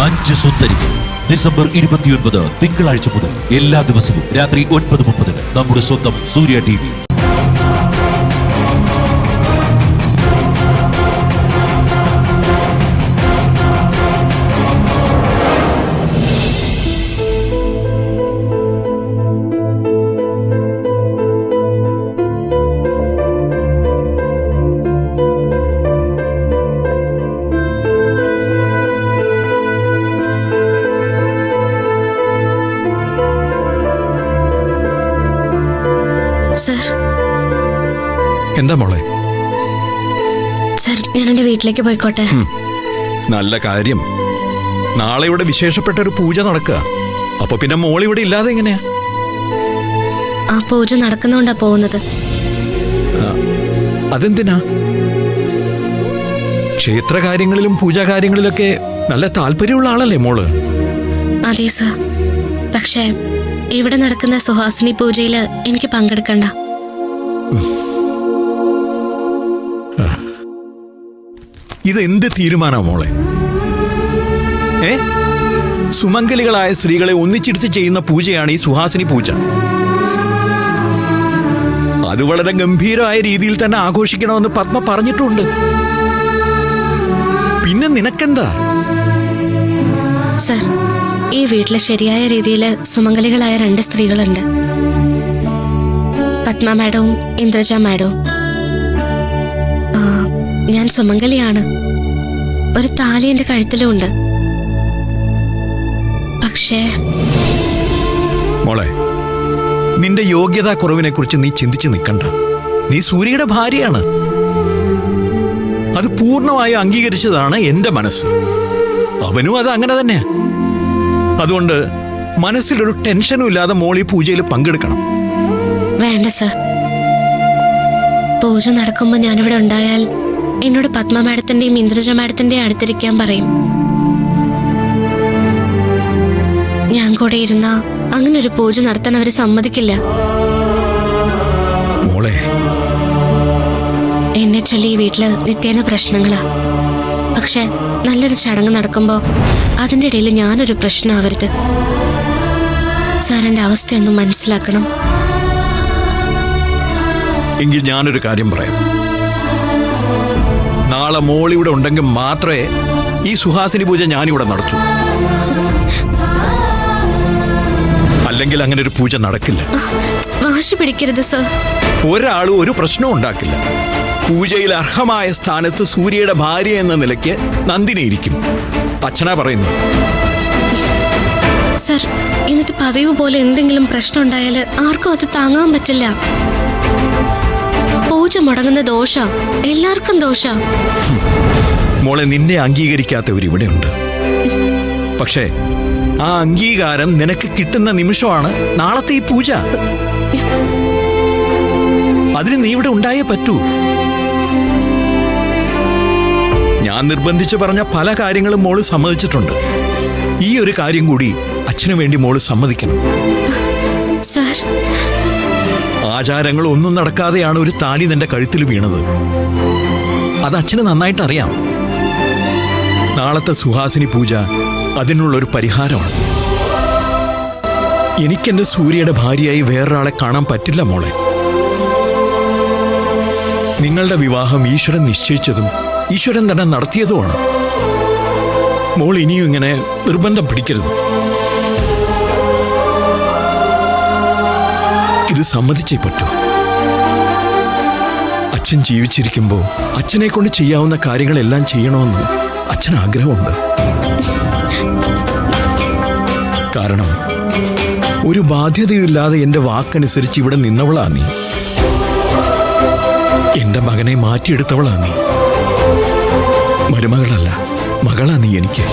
5 സുന്ദരികൾ. December 29 തിങ്കളാഴ്ച മുതൽ എല്ലാ ദിവസവും രാത്രി 9:30 നമ്മുടെ സ്വന്തം സൂര്യ TV. എന്താ മോളെ? സർ, ഞാൻ എന്റെ വീട്ടിലേക്ക് പോയിക്കോട്ടെ? നല്ല കാര്യം. നാളെ ഇവിടെ വിശേഷപ്പെട്ട ഒരു പൂജ നടക്കുക. അപ്പൊ പിന്നെ മോൾ ഇവിടെ ഇല്ലാതെ എങ്ങനെയാ? ആ പൂജ നടക്കുന്നോണ്ടാ പോകുന്നത്. അതെന്തിനാ? ക്ഷേത്ര കാര്യങ്ങളിലും പൂജാ കാര്യങ്ങളിലൊക്കെ നല്ല താല്പര്യമുള്ള ആളല്ലേ മോള്? അതെ സർ, പക്ഷേ ഇവിടെ നടക്കുന്ന സുഹാസിനി പൂജയില് എനിക്ക് പങ്കെടുക്കണ്ട. ഇത് എന്ത് തീരുമാനാ മോളെ? സുമംഗലികളായ സ്ത്രീകളെ ഒന്നിച്ചിരുത്തി ചെയ്യുന്ന പൂജയാണ് ഈ സുഹാസിനി പൂജ. അത് വളരെ ഗംഭീരമായ രീതിയിൽ തന്നെ ആഘോഷിക്കണമെന്ന് പത്മ പറഞ്ഞിട്ടുണ്ട്. പിന്നെ നിനക്കെന്താ? സർ, ഈ വീട്ടില് ശരിയായ രീതിയിൽ സുമംഗലികളായ 2 സ്ത്രീകളുണ്ട്. പത്മ മാഡവും ഇന്ദ്രജ മാഡവും. ഞാൻ സുമംഗലിയാണ്. ഒരു താലി എന്റെ കഴുത്തിലുമുണ്ട്. പക്ഷേ മോളെ, നിന്റെ യോഗ്യതാ കുറവിനെ കുറിച്ച് നീ ചിന്തിച്ചു നിൽക്കണ്ട. നീ സൂര്യയുടെ ഭാര്യയാണ്. അത് പൂർണ്ണമായും അംഗീകരിച്ചതാണ് എന്റെ മനസ്സ്. അവനും അത് അങ്ങനെ തന്നെയാ. അതുകൊണ്ട് മനസ്സിലൊരു ടെൻഷനും ഇല്ലാതെ മോൾ ഈ പൂജയിൽ പങ്കെടുക്കണം. വേണ്ട സർ, പൂജ നടക്കുമ്പോ ഞാനിവിടെ ഉണ്ടായാൽ എന്നോട് പത്മ മാഡത്തിന്റെയും ഇന്ദ്രജ മാഡത്തിന്റെയും അടുത്തിരിക്കാൻ പറയും. ഞാൻ കൂടെ ഇരുന്ന അങ്ങനെ ഒരു പൂജ നടത്താൻ അവര് സമ്മതിക്കില്ല. മോളെ, എന്നെ ചൊല്ലി ഈ വീട്ടില് നിത്യേന പ്രശ്നങ്ങളാ. പക്ഷെ നല്ലൊരു ചടങ്ങ് നടക്കുമ്പോ അതിന്റെ ഇടയിൽ ഞാനൊരു പ്രശ്നമാവരുത്. സാറിന്റെ അവസ്ഥയൊന്നും മനസ്സിലാക്കണം. എങ്കിൽ ഞാനൊരു കാര്യം പറയാം. നാളെ മോൾ ഇവിടെ ഉണ്ടെങ്കിൽ മാത്രമേ ഈ സുഹാസിനി പൂജ ഞാനിവിടെ നടത്തൂ. അല്ലെങ്കിൽ അങ്ങനെ ഒരു പൂജ നടക്കില്ല. വാശി പിടിക്കരുത് സർ. ഒരാളും ഒരു പ്രശ്നവും ഉണ്ടാക്കില്ല. പൂജയിൽ അർഹമായ സ്ഥാനത്ത് സൂര്യയുടെ ഭാര്യ എന്ന നിലയ്ക്ക് നന്ദിനി ഇരിക്കും. അച്ഛനാ പറയുന്നു. സർ, എന്നിട്ട് പതിവ് പോലെ എന്തെങ്കിലും പ്രശ്നം ഉണ്ടായാല് ആർക്കും അത് താങ്ങാൻ പറ്റില്ല. പൂജ മുടങ്ങുന്ന ദോഷ, എല്ലാവർക്കും ദോഷ. മോളെ, നിന്നെ അംഗീകരിക്കാത്തവരിവിടെയുണ്ട്. പക്ഷേ ആ അംഗീകാരം നിനക്ക് കിട്ടുന്ന നിമിഷമാണ് നാളത്തെ ഈ പൂജ. അതിന് നീ ഇവിടെ ഉണ്ടായേ പറ്റൂ. ഞാൻ നിർബന്ധിച്ച് പറഞ്ഞ പല കാര്യങ്ങളും മോള് സമ്മതിച്ചിട്ടുണ്ട്. ഈ ഒരു കാര്യം കൂടി അച്ഛനു വേണ്ടി മോള് സമ്മതിക്കണം. സർ, ആചാരങ്ങൾ ഒന്നും നടക്കാതെയാണ് ഒരു താലി നിന്റെ കഴുത്തിൽ വീണത്. അത് അച്ഛന് നന്നായിട്ട് അറിയാം. നാളത്തെ സുഹാസിനി പൂജ അതിനുള്ളൊരു പരിഹാരമാണ്. എനിക്കെന്റെ സൂര്യയുടെ ഭാര്യയായി വേറൊരാളെ കാണാൻ പറ്റില്ല മോളെ. നിങ്ങളുടെ വിവാഹം ഈശ്വരൻ നിശ്ചയിച്ചതും ഈശ്വരൻ തന്നെ നടത്തിയതുമാണ്. മോൾ ഇനിയും ഇങ്ങനെ നിർബന്ധം പിടിക്കരുത്. ഇത് സമ്മതിച്ചേ പറ്റൂ. അച്ഛൻ ജീവിച്ചിരിക്കുമ്പോൾ അച്ഛനെ കൊണ്ട് ചെയ്യാവുന്ന കാര്യങ്ങളെല്ലാം ചെയ്യണമെന്ന് അച്ഛന് ആഗ്രഹമുണ്ട്. കാരണം ഒരു ബാധ്യതയില്ലാതെ എന്റെ വാക്കനുസരിച്ച് ഇവിടെ നിന്നവളാ നീ. എന്റെ മകനെ മാറ്റിയെടുത്തവളാ നീ. മരുമകളല്ല, മകളാ നീ എനിക്ക്.